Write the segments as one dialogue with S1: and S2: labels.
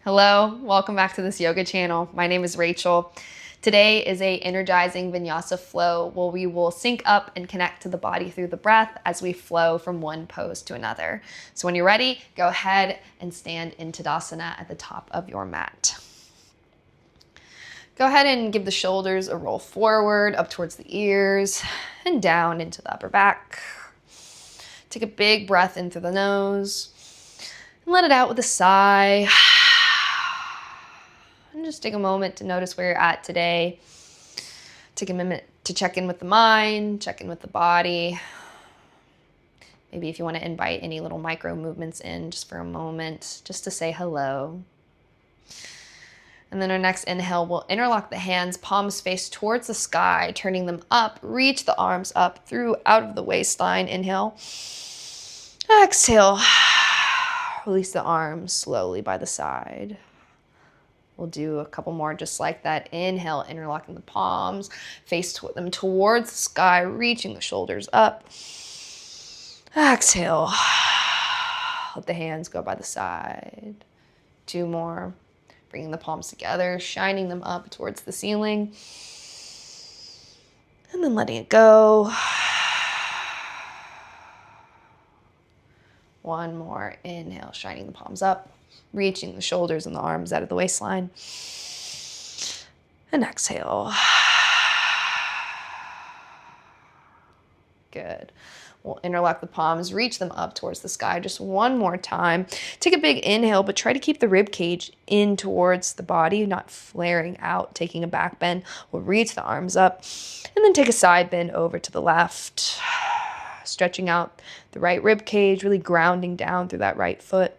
S1: Hello, welcome back to this yoga channel. My name is Rachel. Today is a energizing Vinyasa flow where we will sync up and connect to the body through the breath as we flow from one pose to another. So when you're ready, go ahead and stand in Tadasana at the top of your mat. Go ahead and give the shoulders a roll forward, up towards the ears, and down into the upper back. Take a big breath in through the nose, and let it out with a sigh. And just take a moment to notice where you're at today. Take a minute to check in with the mind, check in with the body. Maybe if you want to invite any little micro movements in just for a moment, just to say hello. And then our next inhale, we'll interlock the hands, palms face towards the sky, turning them up. Reach the arms up through out of the waistline. Inhale. Exhale. Release the arms slowly by the side. We'll do a couple more just like that. Inhale, interlocking the palms, face them towards the sky, reaching the shoulders up. Exhale. Let the hands go by the side. Two more. Bringing the palms together, shining them up towards the ceiling. And then letting it go. One more. Inhale, shining the palms up. Reaching the shoulders and the arms out of the waistline. And exhale. Good. We'll interlock the palms, reach them up towards the sky just one more time. Take a big inhale, but try to keep the rib cage in towards the body, not flaring out, taking a back bend. We'll reach the arms up and then take a side bend over to the left. Stretching out the right rib cage, really grounding down through that right foot.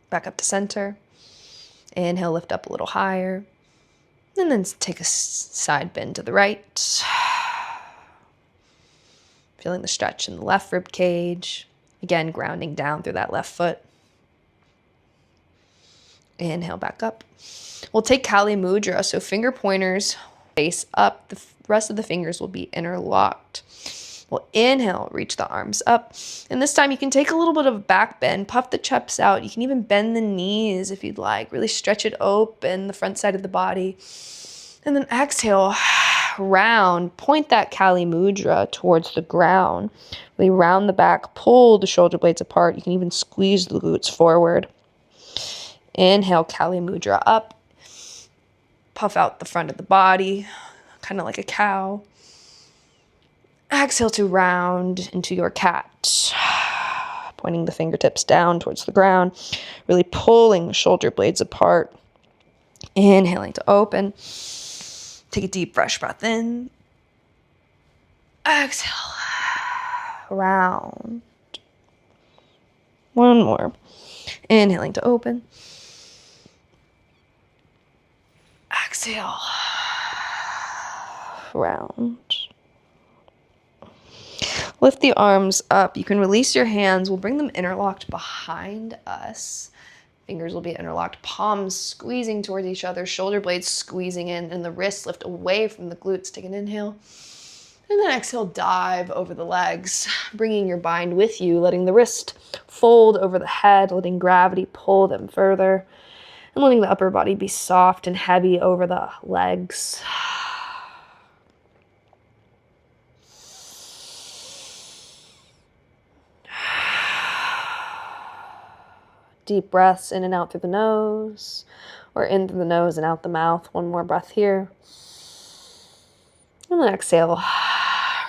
S1: Back up to center. Inhale, lift up a little higher. And then take a side bend to the right. Feeling the stretch in the left rib cage. Again, grounding down through that left foot. Inhale, back up. We'll take Kali Mudra, so finger pointers face up. The rest of the fingers will be interlocked. We'll inhale, reach the arms up. And this time you can take a little bit of a back bend, puff the chest out. You can even bend the knees if you'd like. Really stretch it open, the front side of the body. And then exhale, round. Point that Kali Mudra towards the ground. Really round the back, pull the shoulder blades apart. You can even squeeze the glutes forward. Inhale, Kali Mudra up. Puff out the front of the body, kind of like a cow. Exhale to round into your cat. Pointing the fingertips down towards the ground. Really pulling the shoulder blades apart. Inhaling to open. Take a deep, fresh breath in. Exhale. Round. One more. Inhaling to open. Exhale. Round. Lift the arms up. You can release your hands. We'll bring them interlocked behind us. Fingers will be interlocked. Palms squeezing towards each other. Shoulder blades squeezing in. And the wrists lift away from the glutes. Take an inhale. And then exhale, dive over the legs. Bringing your bind with you. Letting the wrist fold over the head. Letting gravity pull them further. And letting the upper body be soft and heavy over the legs. Deep breaths in and out through the nose, or in through the nose and out the mouth. One more breath here. And then exhale.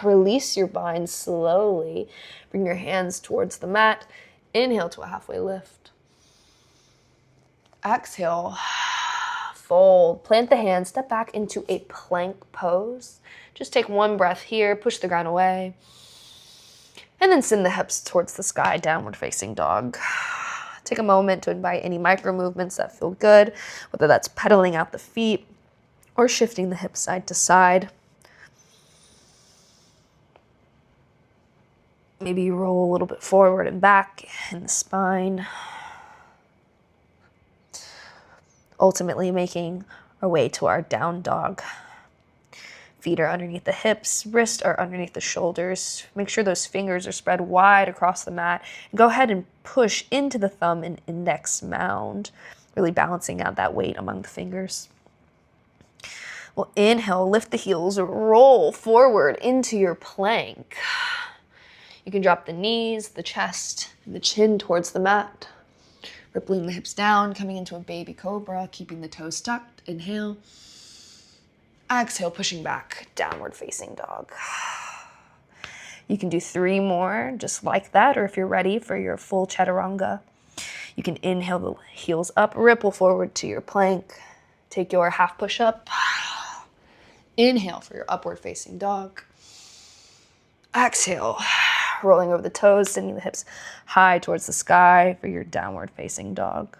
S1: Release your bind slowly. Bring your hands towards the mat. Inhale to a halfway lift. Exhale. Fold. Plant the hands. Step back into a plank pose. Just take one breath here. Push the ground away. And then send the hips towards the sky. Downward facing dog. Take a moment to invite any micro movements that feel good, whether that's pedaling out the feet or shifting the hips side to side. Maybe you roll a little bit forward and back in the spine. Ultimately making our way to our down dog. Feet are underneath the hips, wrists are underneath the shoulders. Make sure those fingers are spread wide across the mat. And go ahead and push into the thumb and index mound, really balancing out that weight among the fingers. Well, inhale, lift the heels, roll forward into your plank. You can drop the knees, the chest, and the chin towards the mat. Rippling the hips down, coming into a baby cobra, keeping the toes tucked. Inhale. Exhale, pushing back, downward facing dog. You can do 3 more just like that, or if you're ready for your full chaturanga, you can inhale the heels up, ripple forward to your plank. Take your half push up. Inhale for your upward facing dog. Exhale, rolling over the toes, sending the hips high towards the sky for your downward facing dog.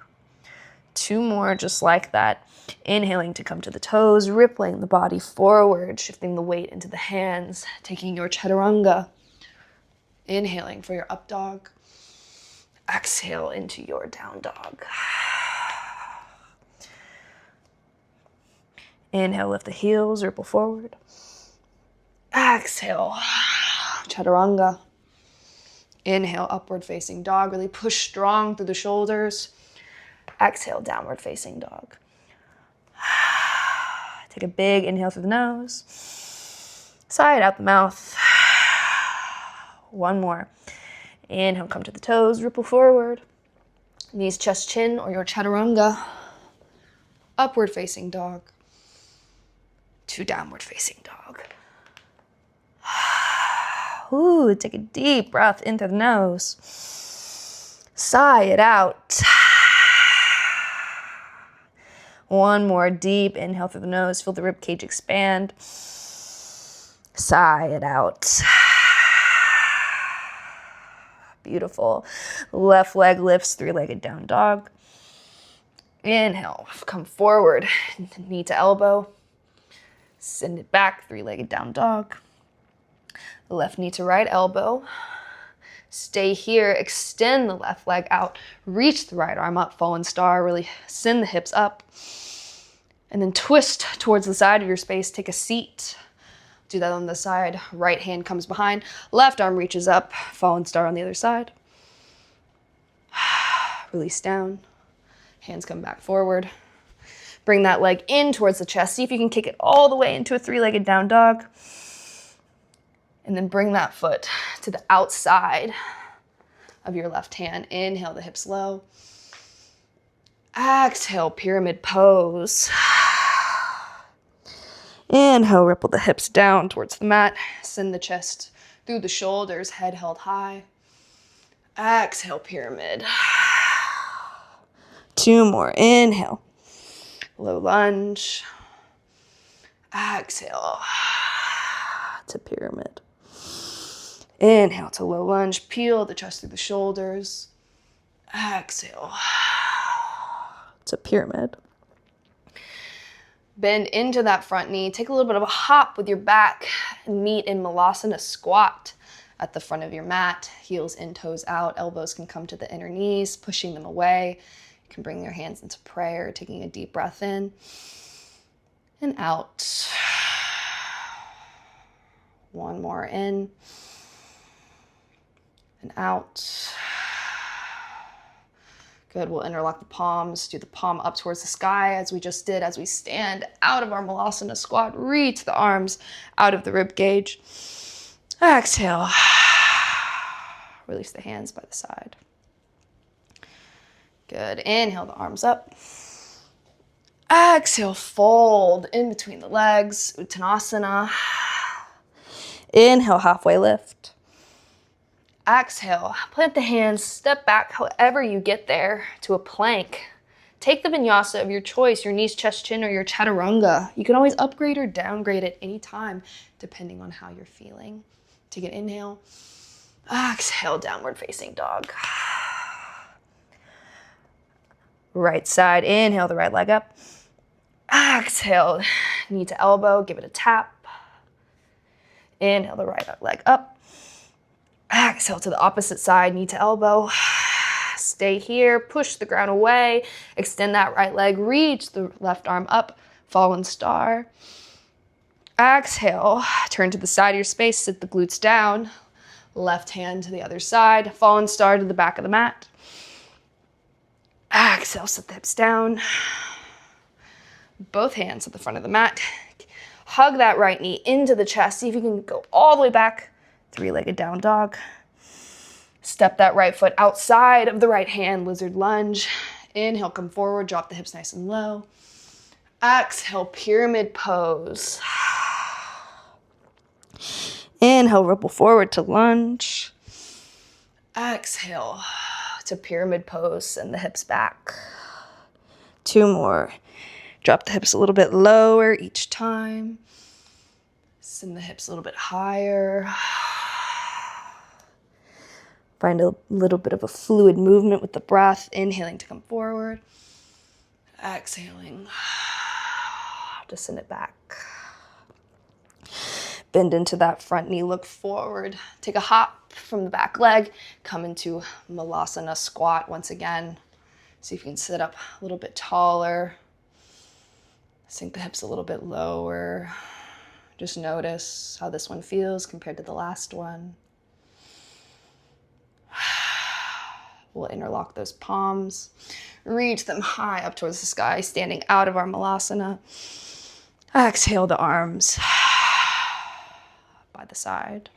S1: 2 more just like that. Inhaling to come to the toes, rippling the body forward, shifting the weight into the hands, taking your chaturanga. Inhaling for your up dog. Exhale into your down dog. Inhale, lift the heels, ripple forward. Exhale, chaturanga. Inhale, upward facing dog. Really push strong through the shoulders. Exhale, downward facing dog. Take a big inhale through the nose. Sigh out the mouth. 1 more. Inhale, come to the toes, ripple forward. Knees, chest, chin, or your chaturanga. Upward facing dog. To downward facing dog. Ooh, take a deep breath in through the nose. Sigh it out. 1 more deep inhale through the nose. Feel the rib cage expand. Sigh it out. Beautiful. Left leg lifts, 3-legged down dog. Inhale, come forward, knee to elbow. Send it back, 3-legged down dog. Left knee to right elbow. Stay here, extend the left leg out, reach the right arm up, fallen star, really send the hips up. And then twist towards the side of your space, take a seat. Do that on the side, right hand comes behind, left arm reaches up, fallen star on the other side. Release down, hands come back forward. Bring that leg in towards the chest. See if you can kick it all the way into a 3-legged down dog. And then bring that foot to the outside of your left hand. Inhale, the hips low. Exhale, pyramid pose. Inhale, ripple the hips down towards the mat. Send the chest through the shoulders, head held high. Exhale, pyramid. 2 more. Inhale, low lunge. Exhale to pyramid. Inhale to low lunge. Peel the chest through the shoulders. Exhale to pyramid. Bend into that front knee. Take a little bit of a hop with your back and meet in Malasana squat at the front of your mat. Heels in, toes out. Elbows can come to the inner knees, pushing them away. You can bring your hands into prayer, taking a deep breath in and out. 1 more in and out. Good, we'll interlock the palms, do the palm up towards the sky as we just did as we stand out of our Malasana squat. Reach the arms out of the rib cage. Exhale. Release the hands by the side. Good, inhale the arms up. Exhale, fold in between the legs, Uttanasana. Inhale, halfway lift. Exhale, plant the hands, step back however you get there to a plank. Take the vinyasa of your choice, your knees, chest, chin, or your chaturanga. You can always upgrade or downgrade at any time, depending on how you're feeling. Take an inhale. Exhale, downward facing dog. Right side, inhale the right leg up. Exhale, knee to elbow, give it a tap. Inhale the right leg up. Exhale to the opposite side, knee to elbow. Stay here, push the ground away. Extend that right leg, reach the left arm up, fallen star. Exhale, turn to the side of your space, sit the glutes down. Left hand to the other side, fallen star to the back of the mat. Exhale, sit the hips down. Both hands at the front of the mat. Hug that right knee into the chest. See if you can go all the way back. Three-legged down dog. Step that right foot outside of the right hand, lizard lunge. Inhale, come forward, drop the hips nice and low. Exhale, pyramid pose. Inhale, ripple forward to lunge. Exhale to pyramid pose, send the hips back. 2 more. Drop the hips a little bit lower each time. Send the hips a little bit higher. Find a little bit of a fluid movement with the breath. Inhaling to come forward. Exhaling to send it back. Bend into that front knee, look forward. Take a hop from the back leg. Come into Malasana squat once again. See if you can sit up a little bit taller. Sink the hips a little bit lower. Just notice how this one feels compared to the last one. We'll interlock those palms. Reach them high up towards the sky, standing out of our Malasana. Exhale the arms by the side.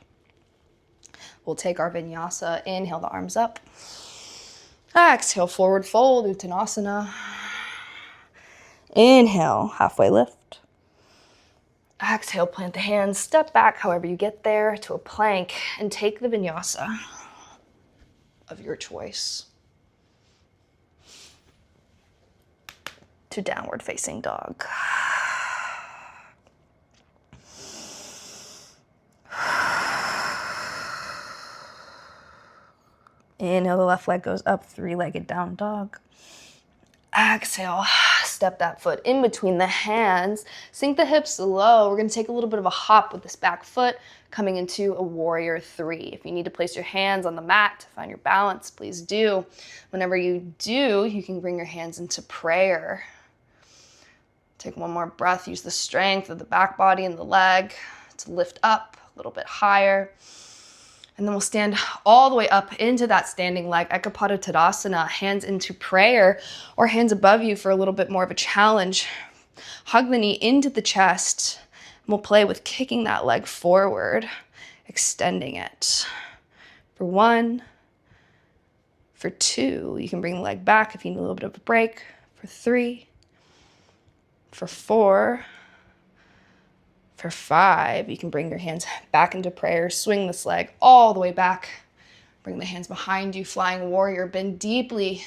S1: We'll take our Vinyasa. Inhale the arms up. Exhale, forward fold, Uttanasana. Inhale, halfway lift. Exhale, plant the hands, step back however you get there to a plank, and take the Vinyasa of your choice to downward facing dog. Inhale, the left leg goes up, three-legged down dog. Exhale, step that foot in between the hands. Sink the hips low. We're going to take a little bit of a hop with this back foot, coming into a warrior 3. If you need to place your hands on the mat to find your balance, please do. Whenever you do, you can bring your hands into prayer. Take one more breath. Use the strength of the back body and the leg to lift up a little bit higher. And then we'll stand all the way up into that standing leg, Ekapada Tadasana, hands into prayer or hands above you for a little bit more of a challenge. Hug the knee into the chest. And we'll play with kicking that leg forward, extending it. For 1, for 2, you can bring the leg back if you need a little bit of a break. For 3, for 4, for 5, you can bring your hands back into prayer. Swing this leg all the way back. Bring the hands behind you, flying warrior. Bend deeply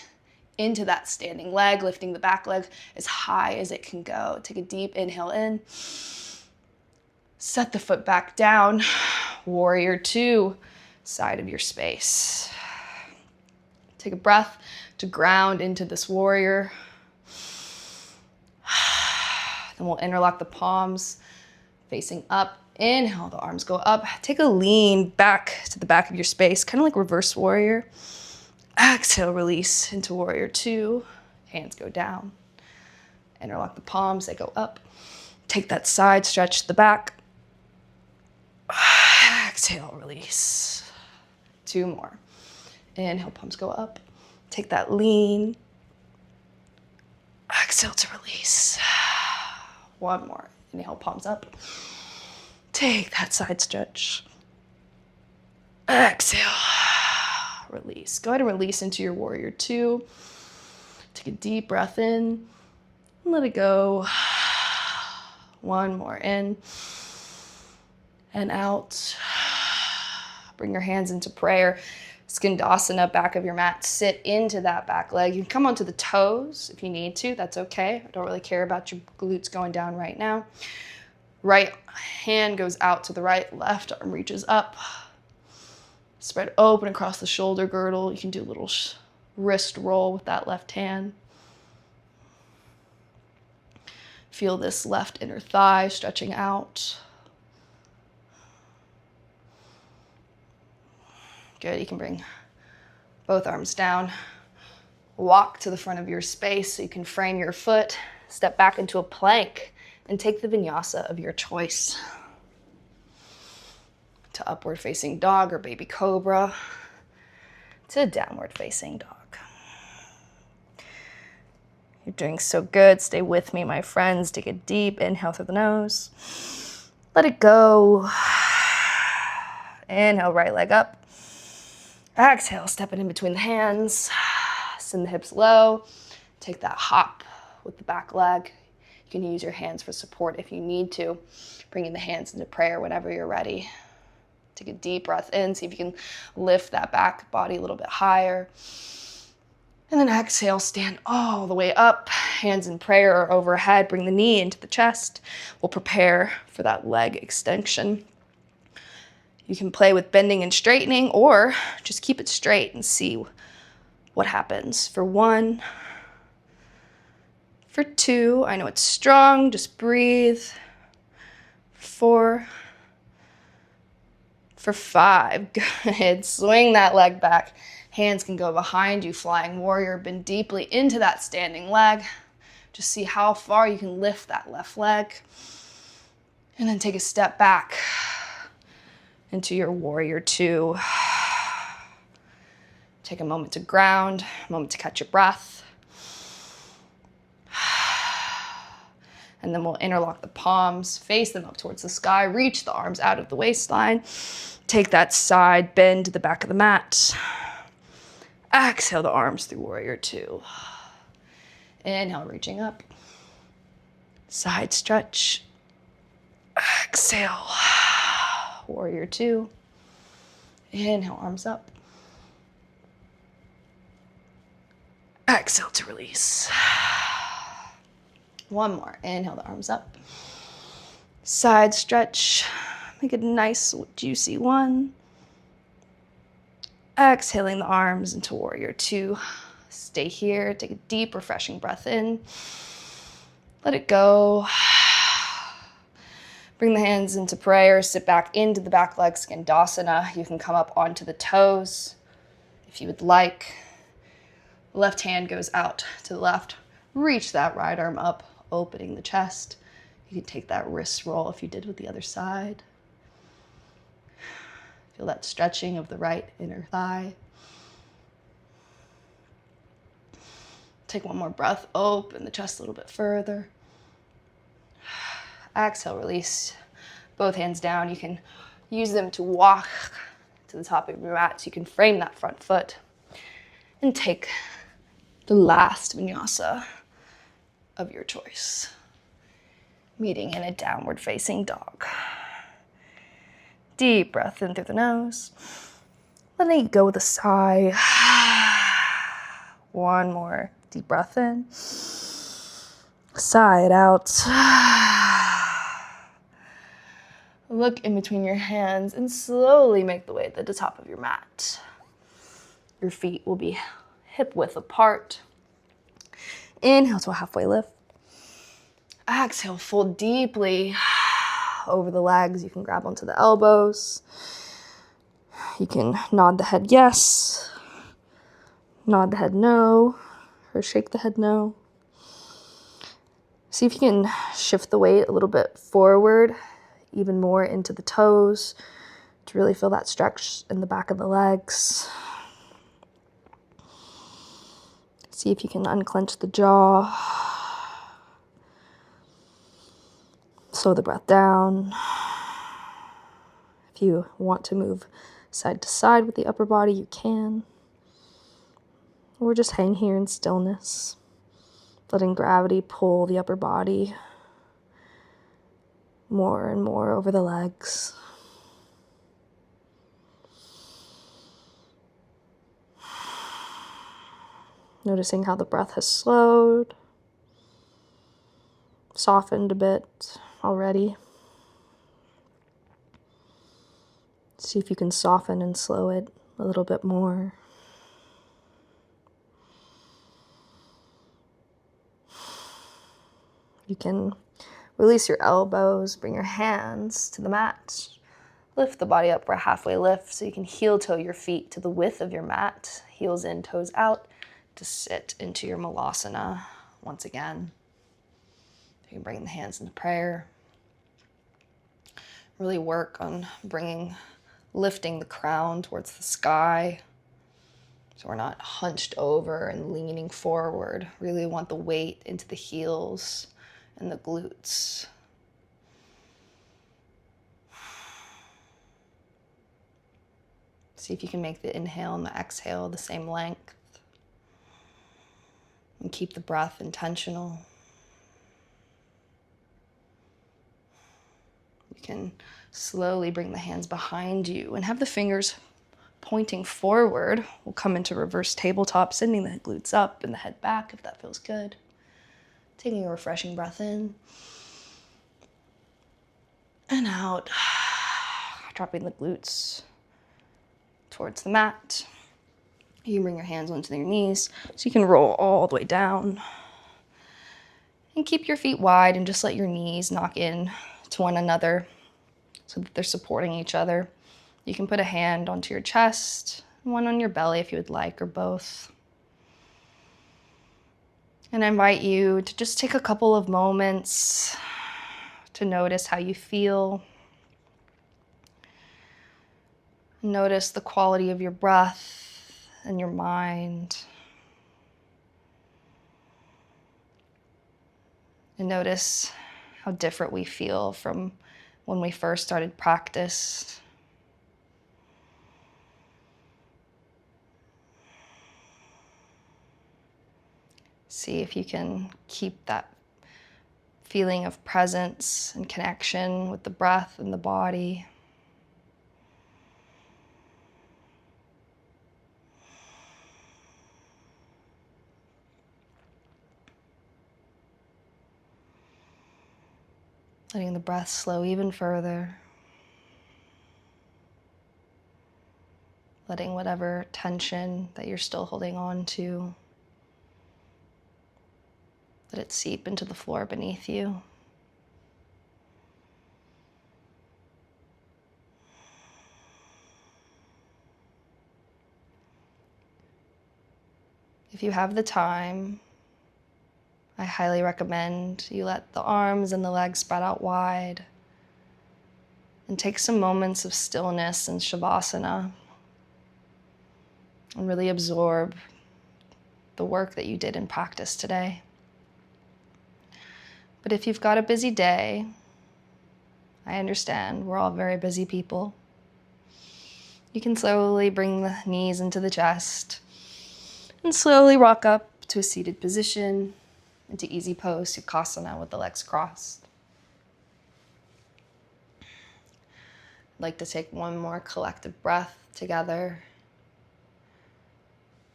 S1: into that standing leg, lifting the back leg as high as it can go. Take a deep inhale in. Set the foot back down. Warrior 2, side of your space. Take a breath to ground into this warrior. Then we'll interlock the palms. Facing up, inhale, the arms go up. Take a lean back to the back of your space, kind of like reverse warrior. Exhale, release into warrior 2. Hands go down. Interlock the palms, they go up. Take that side stretch to the back. Exhale, release. 2 more. Inhale, palms go up. Take that lean. Exhale to release. 1 more. Inhale, palms up. Take that side stretch. Exhale. Release. Go ahead and release into your warrior 2. Take a deep breath in. Let it go. 1 more in and out. Bring your hands into prayer. Skandasana, back of your mat. Sit into that back leg. You can come onto the toes if you need to. That's okay. I don't really care about your glutes going down right now. Right hand goes out to the right. Left arm reaches up. Spread open across the shoulder girdle. You can do a little wrist roll with that left hand. Feel this left inner thigh stretching out. Good, you can bring both arms down. Walk to the front of your space so you can frame your foot. Step back into a plank. And take the vinyasa of your choice to upward facing dog or baby cobra to downward facing dog. You're doing so good. Stay with me, my friends. Take a deep inhale through the nose. Let it go. Inhale, right leg up. Exhale, step it in between the hands. Send the hips low. Take that hop with the back leg. You can use your hands for support if you need to. Bringing the hands into prayer whenever you're ready. Take a deep breath in. See if you can lift that back body a little bit higher. And then exhale, stand all the way up. Hands in prayer or overhead. Bring the knee into the chest. We'll prepare for that leg extension. You can play with bending and straightening, or just keep it straight and see what happens. For 1, for 2, I know it's strong, just breathe. 4, for 5, good. Swing that leg back. Hands can go behind you, flying warrior. Bend deeply into that standing leg. Just see how far you can lift that left leg. And then take a step back into your warrior 2. Take a moment to ground, a moment to catch your breath. And then we'll interlock the palms, face them up towards the sky, reach the arms out of the waistline. Take that side bend to the back of the mat. Exhale the arms through warrior 2. Inhale, reaching up. Side stretch. Exhale. Warrior 2. Inhale, arms up. Exhale to release. One more. Inhale the arms up. Side stretch. Make it a nice, juicy one. Exhaling the arms into warrior 2. Stay here. Take a deep, refreshing breath in. Let it go. Bring the hands into prayer. Sit back into the back leg, Skandasana. You can come up onto the toes if you would like. Left hand goes out to the left. Reach that right arm up, opening the chest. You can take that wrist roll if you did with the other side. Feel that stretching of the right inner thigh. Take one more breath, open the chest a little bit further. Exhale, release. Both hands down. You can use them to walk to the top of your mat so you can frame that front foot. And take the last vinyasa of your choice, meeting in a downward facing dog. Deep breath in through the nose. Letting it go with a sigh. One more deep breath in. Sigh it out. Look in between your hands and slowly make the way to the top of your mat. Your feet will be hip width apart. Inhale to a halfway lift. Exhale, fold deeply over the legs. You can grab onto the elbows. You can nod the head yes, nod the head no, or shake the head no. See if you can shift the weight a little bit forward, even more into the toes, to really feel that stretch in the back of the legs. See if you can unclench the jaw. Slow the breath down. If you want to move side to side with the upper body, you can. Or just hang here in stillness, letting gravity pull the upper body more and more over the legs. Noticing how the breath has slowed, softened a bit already. See if you can soften and slow it a little bit more. You can release your elbows, bring your hands to the mat. Lift the body up for a halfway lift so you can heel toe your feet to the width of your mat. Heels in, toes out, to sit into your malasana once again. You can bring the hands into prayer. Really work on lifting the crown towards the sky. So we're not hunched over and leaning forward. Really want the weight into the heels and the glutes. See if you can make the inhale and the exhale the same length. And keep the breath intentional. You can slowly bring the hands behind you and have the fingers pointing forward. We'll come into reverse tabletop, sending the glutes up and the head back if that feels good. Taking a refreshing breath in and out. Dropping the glutes towards the mat. You can bring your hands onto your knees so you can roll all the way down. And keep your feet wide and just let your knees knock in to one another so that they're supporting each other. You can put a hand onto your chest, one on your belly if you would like, or both. And I invite you to just take a couple of moments to notice how you feel. Notice the quality of your breath and your mind. And notice how different we feel from when we first started practice. See if you can keep that feeling of presence and connection with the breath and the body. Letting the breath slow even further. Letting whatever tension that you're still holding on to, let it seep into the floor beneath you. If you have the time, I highly recommend you let the arms and the legs spread out wide and take some moments of stillness in Shavasana and really absorb the work that you did in practice today. But if you've got a busy day, I understand, we're all very busy people. You can slowly bring the knees into the chest and slowly rock up to a seated position, into easy pose, Sukhasana with the legs crossed. I'd like to take one more collective breath together.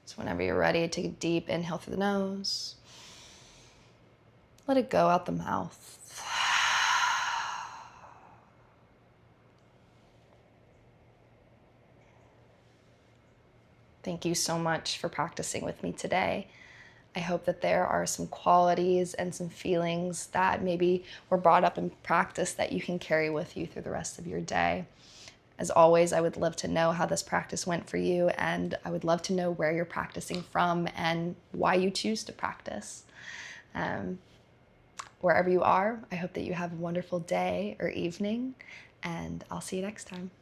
S1: So whenever you're ready, take a deep inhale through the nose. Let it go out the mouth. Thank you so much for practicing with me today. I hope that there are some qualities and some feelings that maybe were brought up in practice that you can carry with you through the rest of your day. As always, I would love to know how this practice went for you, and I would love to know where you're practicing from and why you choose to practice. Wherever you are, I hope that you have a wonderful day or evening, and I'll see you next time.